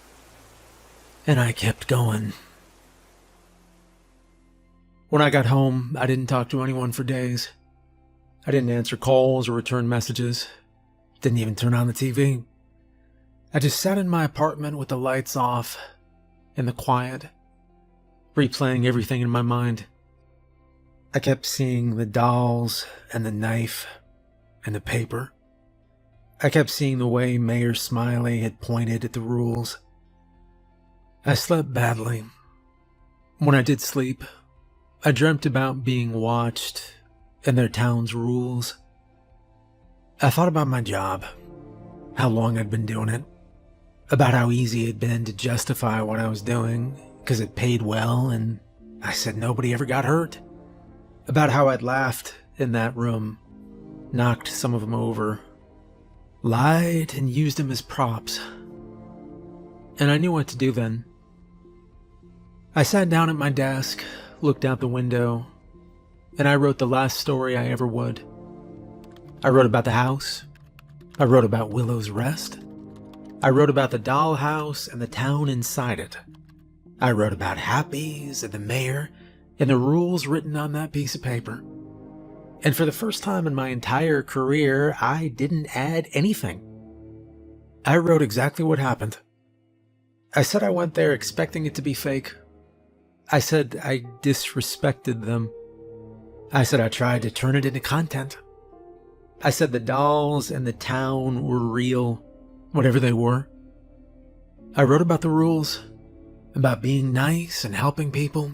and I kept going. When I got home, I didn't talk to anyone for days. I didn't answer calls or return messages. Didn't even turn on the TV. I just sat in my apartment with the lights off, in the quiet, replaying everything in my mind. I kept seeing the dolls and the knife and the paper. I kept seeing the way Mayor Smiley had pointed at the rules. I slept badly. When I did sleep, I dreamt about being watched and their town's rules. I thought about my job, how long I'd been doing it, about how easy it'd been to justify what I was doing because it paid well and I said nobody ever got hurt, about how I'd laughed in that room, knocked some of them over, lied and used them as props. And I knew what to do then. I sat down at my desk, looked out the window, and I wrote the last story I ever would. I wrote about the house. I wrote about Willow's Rest. I wrote about the dollhouse and the town inside it. I wrote about Happy's and the mayor and the rules written on that piece of paper. And for the first time in my entire career, I didn't add anything. I wrote exactly what happened. I said I went there expecting it to be fake. I said I disrespected them. I said I tried to turn it into content. I said the dolls and the town were real, whatever they were. I wrote about the rules, about being nice and helping people,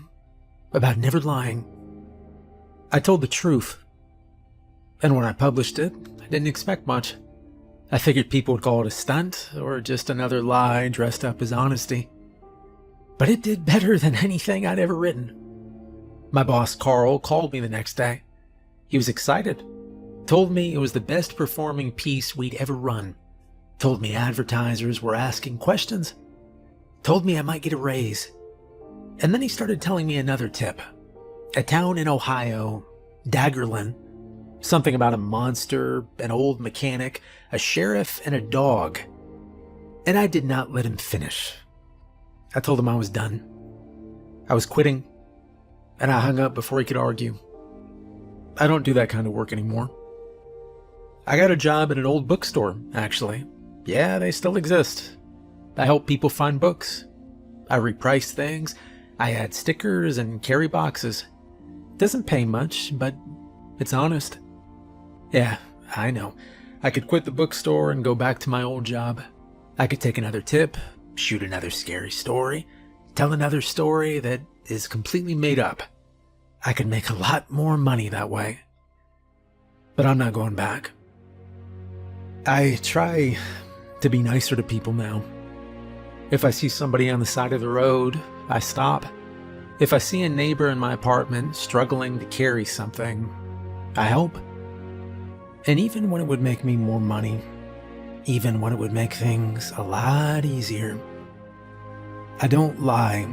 about never lying. I told the truth. And when I published it, I didn't expect much. I figured people would call it a stunt or just another lie dressed up as honesty. But it did better than anything I'd ever written. My boss, Carl, called me the next day. He was excited. Told me it was the best performing piece we'd ever run. Told me advertisers were asking questions. Told me I might get a raise. And then he started telling me another tip. A town in Ohio, Daggerlin. Something about a monster, an old mechanic, a sheriff, and a dog. And I did not let him finish. I told him I was done. I was quitting, and I hung up before he could argue. I don't do that kind of work anymore. I got a job at an old bookstore, actually. Yeah, they still exist. I help people find books. I reprice things. I add stickers and carry boxes. Doesn't pay much, but it's honest. Yeah, I know. I could quit the bookstore and go back to my old job. I could take another tip, shoot another scary story, tell another story that is completely made up. I could make a lot more money that way. But I'm not going back. I try to be nicer to people now. If I see somebody on the side of the road, I stop. If I see a neighbor in my apartment struggling to carry something, I help. And even when it would make me more money, even when it would make things a lot easier, I don't lie.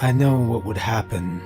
I know what would happen